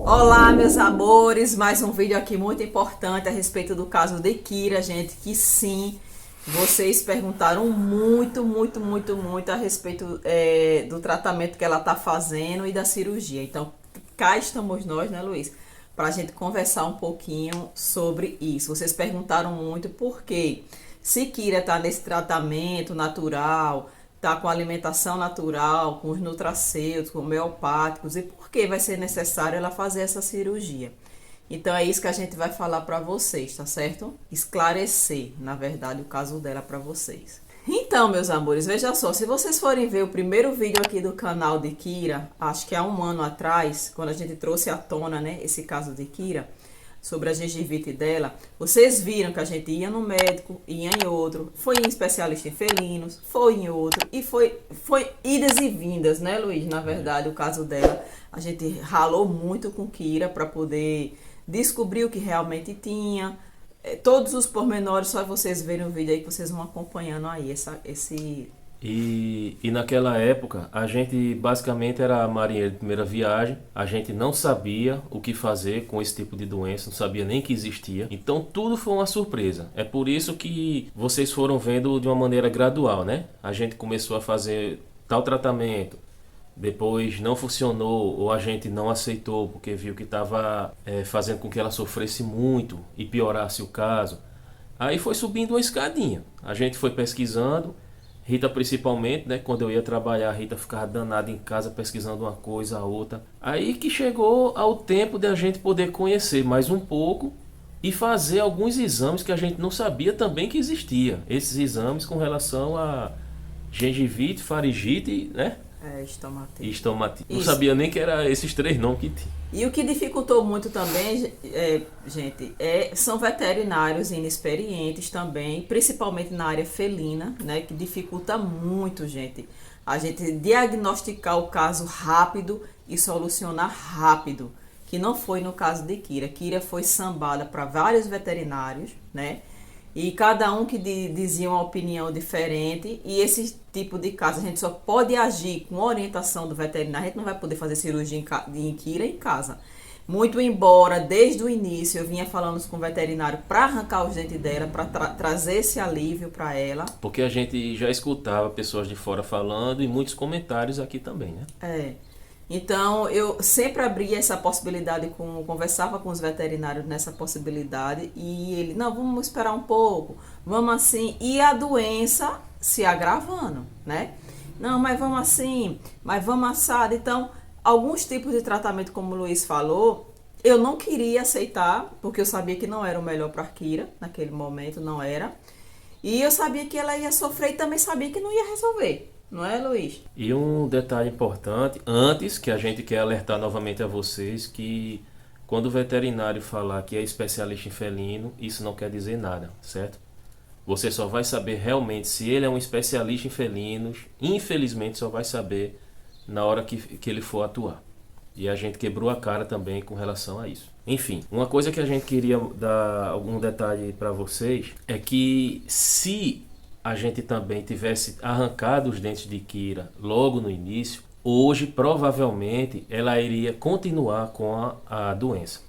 Olá, meus amores, mais um vídeo aqui muito importante a respeito do caso de Kira, gente, que sim, vocês perguntaram muito a respeito do tratamento que ela tá fazendo e da cirurgia. Então, cá estamos nós, né, Luiz, pra gente conversar um pouquinho sobre isso. Vocês perguntaram muito por quê? Se Kira tá nesse tratamento natural, tá com alimentação natural, com os nutracêuticos, homeopáticos, e por que vai ser necessário ela fazer essa cirurgia? Então é isso que a gente vai falar para vocês, tá certo? Esclarecer, na verdade, o caso dela para vocês. Então, meus amores, veja só, se vocês forem ver o primeiro vídeo aqui do canal de Kira, acho que há um ano atrás, quando a gente trouxe à tona, né, esse caso de Kira, sobre a gengivite dela, vocês viram que a gente ia no médico, ia em outro, foi em especialista em felinos, foi em outro, e foi idas e vindas, né, Luiz? Na verdade, o caso dela, a gente ralou muito com Kira para poder descobrir o que realmente tinha, todos os pormenores, só vocês verem o vídeo aí que vocês vão acompanhando aí esse... E naquela época, a gente basicamente era marinheiro de primeira viagem, a gente não sabia o que fazer com esse tipo de doença, não sabia nem que existia, então tudo foi uma surpresa. É por isso que vocês foram vendo de uma maneira gradual, né? A gente começou a fazer tal tratamento, depois não funcionou ou a gente não aceitou porque viu que estava fazendo com que ela sofresse muito e piorasse o caso. Aí foi subindo uma escadinha, a gente foi pesquisando. Rita principalmente, né? Quando eu ia trabalhar, a Rita ficava danada em casa pesquisando uma coisa, a outra. Aí que chegou ao tempo de a gente poder conhecer mais um pouco e fazer alguns exames que a gente não sabia também que existia. Esses exames com relação a gengivite, faringite, né? E estomatite. estomatite. Não Isso. sabia nem que era esses três nomes que tinha. E o que dificultou muito também, gente, são veterinários inexperientes também, principalmente na área felina, né, que dificulta muito, gente, a gente diagnosticar o caso rápido e solucionar rápido, que não foi no caso de Kira. Kira foi sambada para vários veterinários, né, e cada um que dizia uma opinião diferente, e esse tipo de caso a gente só pode agir com orientação do veterinário, a gente não vai poder fazer cirurgia em Kira em casa. Muito embora, desde o início, eu vinha falando com o veterinário para arrancar os dentes dela, para trazer esse alívio para ela. Porque a gente já escutava pessoas de fora falando e muitos comentários aqui também, né? Então, eu sempre abria essa possibilidade, conversava com os veterinários nessa possibilidade, e ele, não, vamos esperar um pouco, vamos assim, e a doença se agravando, né? Não, mas vamos assim, mas vamos assado. Então, alguns tipos de tratamento, como o Luiz falou, eu não queria aceitar, porque eu sabia que não era o melhor para a Kira, naquele momento não era, e eu sabia que ela ia sofrer e também sabia que não ia resolver. Não é, Luiz? E um detalhe importante, antes que a gente quer alertar novamente a vocês, que quando o veterinário falar que é especialista em felino, isso não quer dizer nada, certo? Você só vai saber realmente se ele é um especialista em felinos, infelizmente só vai saber na hora que ele for atuar. E a gente quebrou a cara também com relação a isso. Enfim, uma coisa que a gente queria dar algum detalhe para vocês é que se a gente também tivesse arrancado os dentes de Kira logo no início, hoje provavelmente ela iria continuar com a doença.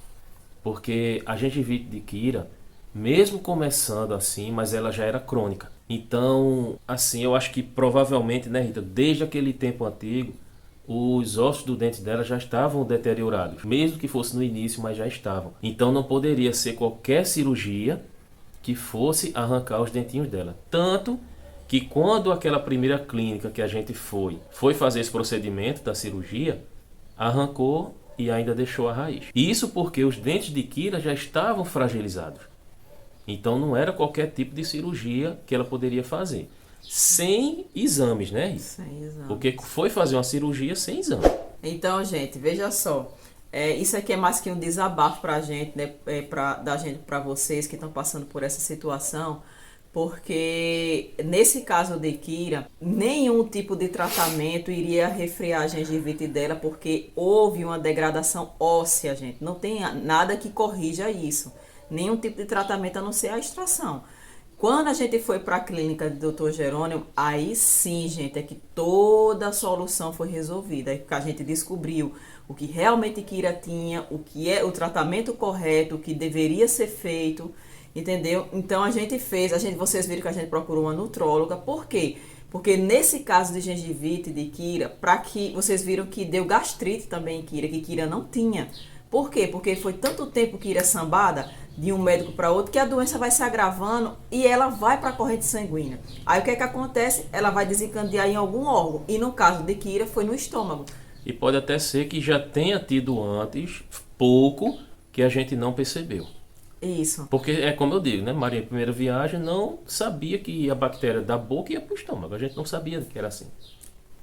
Porque a gengivite de Kira, mesmo começando assim, mas ela já era crônica. Então, assim, eu acho que provavelmente, né, Rita, desde aquele tempo antigo, os ossos do dente dela já estavam deteriorados. Mesmo que fosse no início, mas já estavam. Então não poderia ser qualquer cirurgia que fosse arrancar os dentinhos dela. Tanto que quando aquela primeira clínica que a gente foi fazer esse procedimento da cirurgia, arrancou e ainda deixou a raiz. Isso porque os dentes de Kira já estavam fragilizados. Então não era qualquer tipo de cirurgia que ela poderia fazer. Sem exames, né? Sem exames. Porque foi fazer uma cirurgia sem exame. Então, gente, veja só. Isso aqui é mais que um desabafo pra gente, né? Da gente para vocês que estão passando por essa situação. Porque nesse caso de Kira, nenhum tipo de tratamento iria resfriar a gengivite dela, porque houve uma degradação óssea, gente. Não tem nada que corrija isso. Nenhum tipo de tratamento a não ser a extração. Quando a gente foi para a clínica do Dr. Jerônimo, aí sim, gente, é que toda a solução foi resolvida. Aí que a gente descobriu o que realmente Kira tinha, o que é o tratamento correto, o que deveria ser feito, entendeu? Então vocês viram que a gente procurou uma nutróloga. Por quê? Porque nesse caso de gengivite de Kira, para que vocês viram que deu gastrite também em Kira, que Kira não tinha. Por quê? Porque foi tanto tempo Kira sambada de um médico para outro que a doença vai se agravando e ela vai para a corrente sanguínea. Aí o que é que acontece? Ela vai desencadear em algum órgão. E no caso de Kira foi no estômago. E pode até ser que já tenha tido antes pouco que a gente não percebeu. Isso. Porque é como eu digo, né? Maria, em primeira viagem, não sabia que a bactéria da boca ia para o estômago. A gente não sabia que era assim.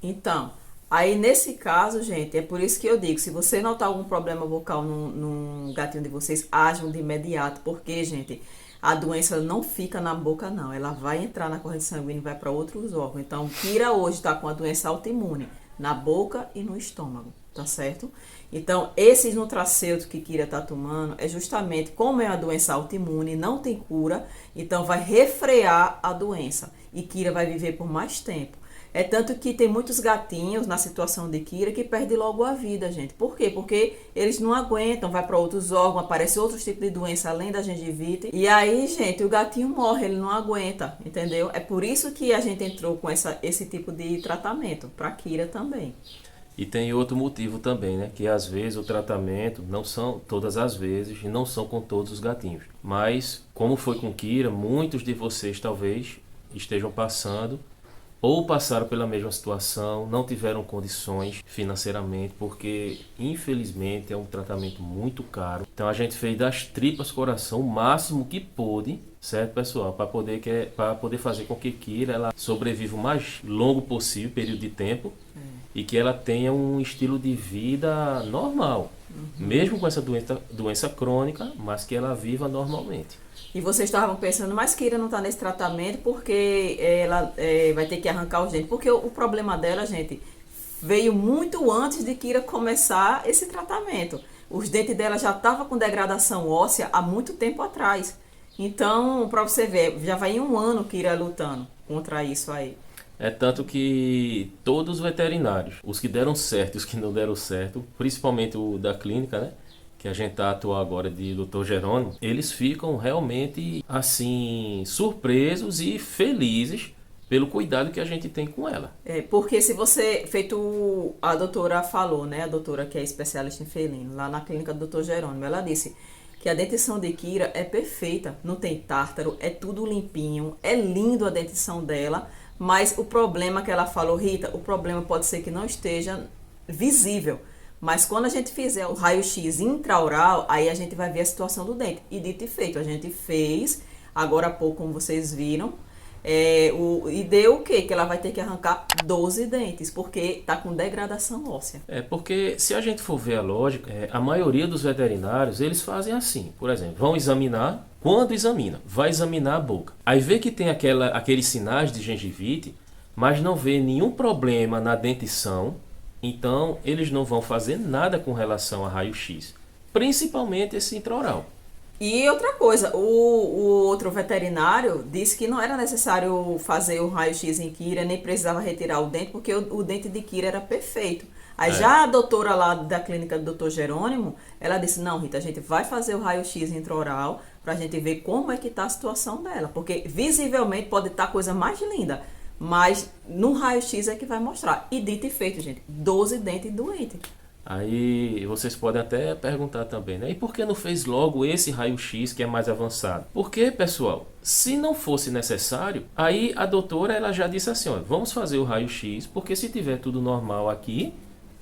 Então, aí nesse caso, gente, é por isso que eu digo, se você notar algum problema vocal no gatinho de vocês, ajam de imediato, porque, gente, a doença não fica na boca, não. Ela vai entrar na corrente sanguínea e vai para outros órgãos. Então, Kira hoje está com a doença autoimune na boca e no estômago, tá certo? Então, esses nutracêuticos que Kira está tomando é justamente como é uma doença autoimune, não tem cura, então vai refrear a doença e Kira vai viver por mais tempo. É tanto que tem muitos gatinhos na situação de Kira que perdem logo a vida, gente. Por quê? Porque eles não aguentam, vai para outros órgãos, aparece outros tipos de doença além da gengivite. E aí, gente, o gatinho morre, ele não aguenta, entendeu? É por isso que a gente entrou com esse tipo de tratamento, para Kira também. E tem outro motivo também, né? Que às vezes o tratamento não são todas as vezes e não são com todos os gatinhos. Mas, como foi com Kira, muitos de vocês talvez estejam passando ou passaram pela mesma situação, não tiveram condições financeiramente, porque infelizmente é um tratamento muito caro. Então a gente fez das tripas coração o máximo que pôde, certo, pessoal? Para poder fazer com que Kira ela sobreviva o mais longo possível, período de tempo, e que ela tenha um estilo de vida normal, mesmo com essa doença crônica, mas que ela viva normalmente. E vocês estavam pensando, mas Kira não está nesse tratamento porque ela vai ter que arrancar os dentes. Porque o problema dela, gente, veio muito antes de Kira começar esse tratamento. Os dentes dela já estavam com degradação óssea há muito tempo atrás. Então, para você ver, já vai em 1 ano Kira lutando contra isso aí. É tanto que todos os veterinários, os que deram certo e os que não deram certo, principalmente o da clínica, né? Que a gente está atuando agora de Dr. Jerônimo, eles ficam realmente assim surpresos e felizes pelo cuidado que a gente tem com ela. Porque se você, feito a doutora falou, né, a doutora que é especialista em felino, lá na clínica do Dr. Jerônimo, ela disse que a dentição de Kira é perfeita, não tem tártaro, é tudo limpinho, é lindo a dentição dela, mas o problema que ela falou, Rita, o problema pode ser que não esteja visível. Mas quando a gente fizer o raio-x intraoral, aí a gente vai ver a situação do dente. E dito e feito, a gente fez, agora há pouco, como vocês viram, e deu o quê? Que ela vai ter que arrancar 12 dentes, porque está com degradação óssea. Porque se a gente for ver a lógica, a maioria dos veterinários, eles fazem assim. Por exemplo, vão examinar, quando examina, vai examinar a boca. Aí vê que tem aqueles sinais de gengivite, mas não vê nenhum problema na dentição. Então, eles não vão fazer nada com relação a raio-x, principalmente esse intraoral. E outra coisa, o outro veterinário disse que não era necessário fazer o raio-x em Kira, nem precisava retirar o dente, porque o dente de Kira era perfeito. Aí já a doutora lá da clínica do Dr. Jerônimo, ela disse, não, Rita, a gente vai fazer o raio-x intraoral pra gente ver como é que tá a situação dela, porque visivelmente pode estar a coisa mais linda, mas no raio-x é que vai mostrar. E dito e feito, gente, 12 dentes doentes. Aí vocês podem até perguntar também, né? E por que não fez logo esse raio-x que é mais avançado? Porque, pessoal, se não fosse necessário, aí a doutora ela já disse assim, ó, vamos fazer o raio-x, porque se tiver tudo normal aqui,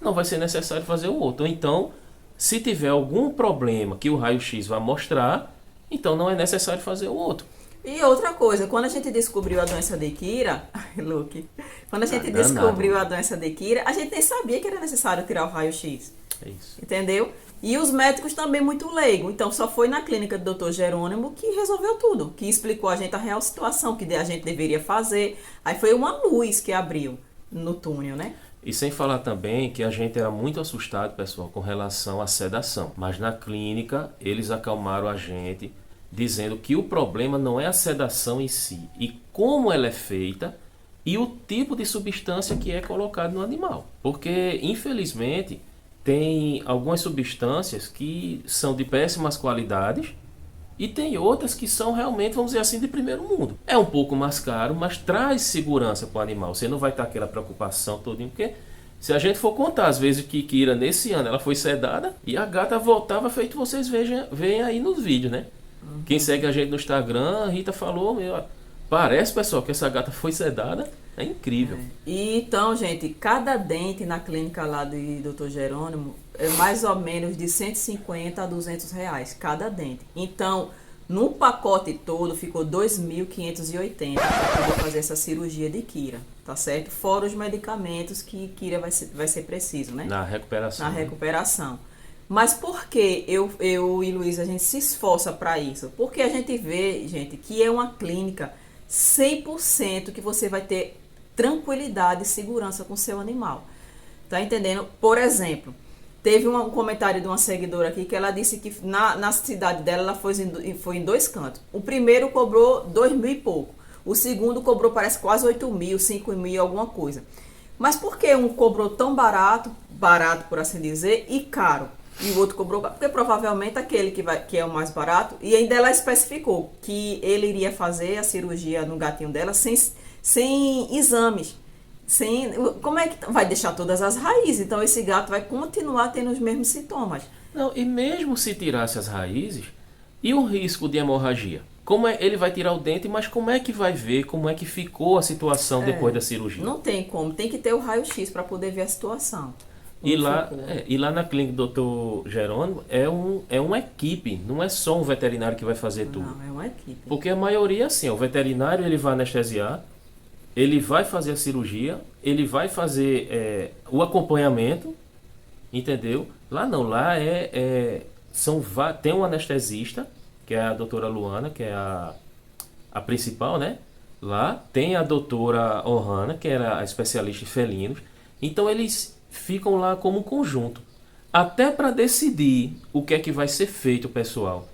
não vai ser necessário fazer o outro. Ou então, se tiver algum problema que o raio-x vai mostrar, então não é necessário fazer o outro. E outra coisa, quando a gente descobriu a doença de Kira, Luke, quando a gente descobriu a doença de Kira, a gente nem sabia que era necessário tirar o raio-x. É isso. Entendeu? E os médicos também muito leigos. Então só foi na clínica do Dr. Jerônimo que resolveu tudo, que explicou a gente a real situação que a gente deveria fazer. Aí foi uma luz que abriu no túnel, né? E sem falar também que a gente era muito assustado, pessoal, com relação à sedação. Mas na clínica, eles acalmaram a gente, dizendo que o problema não é a sedação em si, e como ela é feita, e o tipo de substância que é colocado no animal. Porque, infelizmente, tem algumas substâncias que são de péssimas qualidades e tem outras que são realmente, vamos dizer assim, de primeiro mundo. É um pouco mais caro, mas traz segurança para o animal. Você não vai ter aquela preocupação todinha, porque se a gente for contar as vezes que Kira, nesse ano, ela foi sedada e a gata voltava feito vocês veem aí nos vídeos, né? Quem segue a gente no Instagram, a Rita falou, parece, pessoal, que essa gata foi sedada. É incrível. E então, gente, cada dente na clínica lá do Dr. Jerônimo é mais ou menos de 150 a 200 reais, cada dente. Então, no pacote todo ficou 2.580 para poder fazer essa cirurgia de Kira, tá certo? Fora os medicamentos que Kira vai ser preciso, né? Na recuperação. Na recuperação. Mas por que eu e Luiz, a gente se esforça para isso? Porque a gente vê, gente, que é uma clínica 100% que você vai ter tranquilidade e segurança com o seu animal. Tá entendendo? Por exemplo, teve um comentário de uma seguidora aqui que ela disse que na cidade dela ela foi em 2 cantos. O primeiro cobrou 2.000 e pouco. O segundo cobrou parece quase 8.000, 5.000, alguma coisa. Mas por que um cobrou tão barato por assim dizer, e caro? E o outro cobrou, porque provavelmente aquele que é o mais barato, e ainda ela especificou que ele iria fazer a cirurgia no gatinho dela sem exames. Como é que vai deixar todas as raízes? Então esse gato vai continuar tendo os mesmos sintomas. Não, e mesmo se tirasse as raízes, e o risco de hemorragia? Ele vai tirar o dente, mas como é que vai ver como é que ficou a situação depois da cirurgia? Não tem como, tem que ter o raio-x para poder ver a situação. E lá na clínica do Dr. Jerônimo é uma equipe, não é só um veterinário que vai fazer tudo. Não, é uma equipe. Porque a maioria, assim, o veterinário ele vai anestesiar, ele vai fazer a cirurgia, ele vai fazer o acompanhamento, entendeu? Lá não, lá tem um anestesista, que é a doutora Luana, que é a principal, né? Lá tem a doutora Ohana, que era a especialista em felinos. Então eles ficam lá como um conjunto. Até para decidir o que é que vai ser feito, pessoal.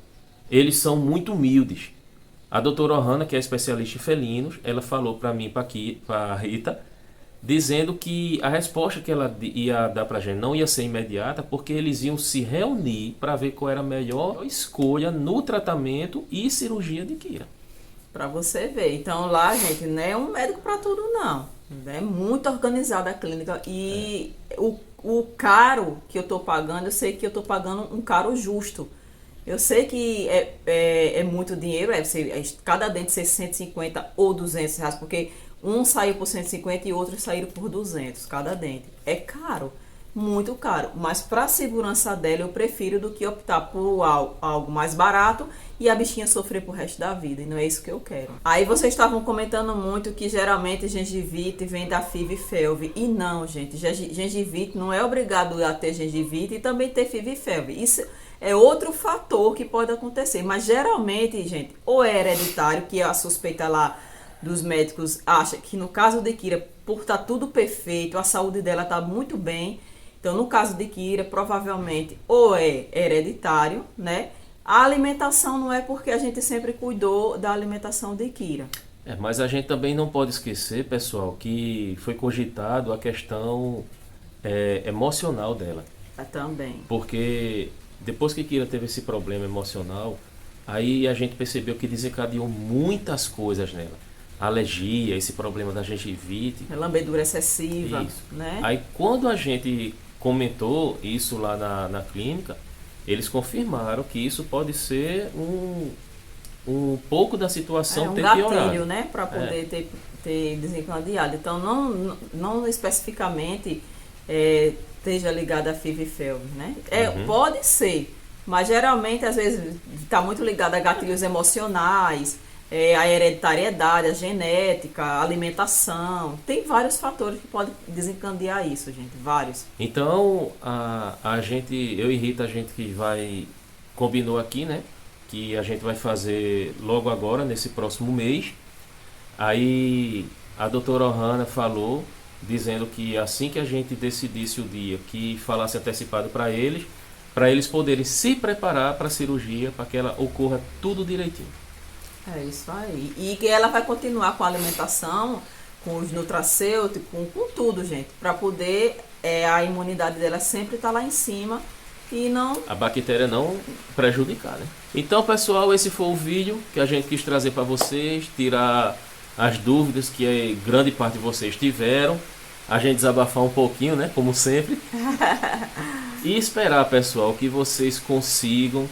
Eles são muito humildes. A doutora Ohana, que é especialista em felinos, ela falou para mim, para a Rita, dizendo que a resposta que ela ia dar para a gente não ia ser imediata, porque eles iam se reunir para ver qual era a melhor escolha no tratamento e cirurgia de Kira. Para você ver. Então lá, gente, não é um médico para tudo, não. É muito organizada a clínica. E o caro que eu estou pagando, eu sei que eu estou pagando um caro justo. Eu sei que é muito dinheiro, cada dente ser 150 ou 200 reais, porque um saiu por 150 e outros saíram por 200, cada dente. É caro, muito caro. Mas para a segurança dela, eu prefiro do que optar por algo mais barato e a bichinha sofrer pro resto da vida. E não é isso que eu quero. Aí vocês estavam comentando muito que geralmente gengivite vem da FIV e FeLV. E não, gente, gengivite não é obrigado a ter gengivite e também ter FIV e FeLV. Isso é outro fator que pode acontecer. Mas geralmente, gente, ou é hereditário, que a suspeita lá dos médicos acha que no caso de Kira, por estar tudo perfeito, a saúde dela está muito bem. Então, no caso de Kira, provavelmente ou é hereditário, né? A alimentação não é porque a gente sempre cuidou da alimentação de Kira. Mas a gente também não pode esquecer, pessoal, que foi cogitado a questão emocional dela. Também. Porque depois que Kira teve esse problema emocional, aí a gente percebeu que desencadeou muitas coisas nela. Alergia, esse problema da gengivite. Lambedura excessiva, isso, né? Aí quando a gente comentou isso lá na clínica, eles confirmaram que isso pode ser um pouco da situação ter piorado. Um gatilho, né? Para poder ter desencadeado. Então, não especificamente esteja ligado a FIV e FeLV, né? Pode ser, mas geralmente, às vezes, está muito ligado a gatilhos emocionais, a hereditariedade, a genética, a alimentação. Tem vários fatores que podem desencadear isso, gente. Vários. Então, a gente, eu e Rita, a gente que combinou aqui, né? Que a gente vai fazer logo agora, nesse próximo mês. Aí a doutora Ohana falou, dizendo que assim que a gente decidisse o dia, que falasse antecipado para eles poderem se preparar para a cirurgia, para que ela ocorra tudo direitinho. É isso aí. E que ela vai continuar com a alimentação, com os nutracêuticos, com tudo, gente, para poder a imunidade dela sempre está lá em cima e não... A bactéria não prejudicar, né? Então, pessoal, esse foi o vídeo que a gente quis trazer para vocês, tirar as dúvidas que grande parte de vocês tiveram, a gente desabafar um pouquinho, né? Como sempre. E esperar, pessoal, que vocês consigam,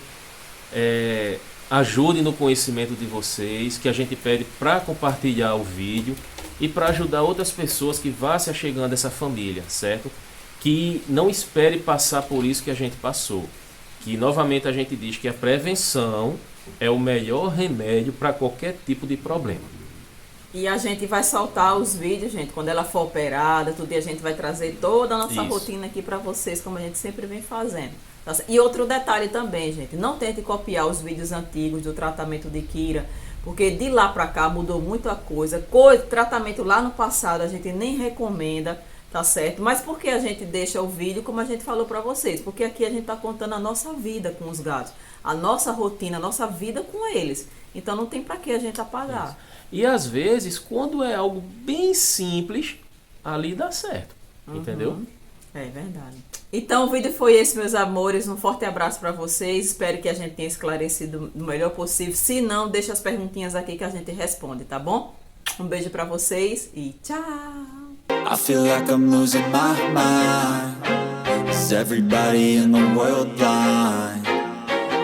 ajude no conhecimento de vocês, que a gente pede para compartilhar o vídeo e para ajudar outras pessoas que vá se achegando a essa família, certo? Que não espere passar por isso que a gente passou. Que novamente a gente diz que a prevenção é o melhor remédio para qualquer tipo de problema. E a gente vai soltar os vídeos, gente, quando ela for operada, tudo, e a gente vai trazer toda a nossa rotina aqui para vocês, como a gente sempre vem fazendo. E outro detalhe também, gente, não tente copiar os vídeos antigos do tratamento de Kira, porque de lá para cá mudou muita coisa. Tratamento lá no passado a gente nem recomenda, tá certo? Mas por que a gente deixa o vídeo como a gente falou para vocês? Porque aqui a gente tá contando a nossa vida com os gatos, a nossa rotina, a nossa vida com eles. Então não tem para que a gente apagar. Isso. E às vezes, quando é algo bem simples, ali dá certo, entendeu? É verdade. Então o vídeo foi esse, meus amores. Um forte abraço para vocês. Espero que a gente tenha esclarecido o melhor possível. Se não, deixa as perguntinhas aqui que a gente responde, tá bom? Um beijo para vocês e tchau! I feel like I'm losing my mind. Is everybody in the world blind?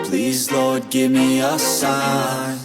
Please, Lord, give me a sign.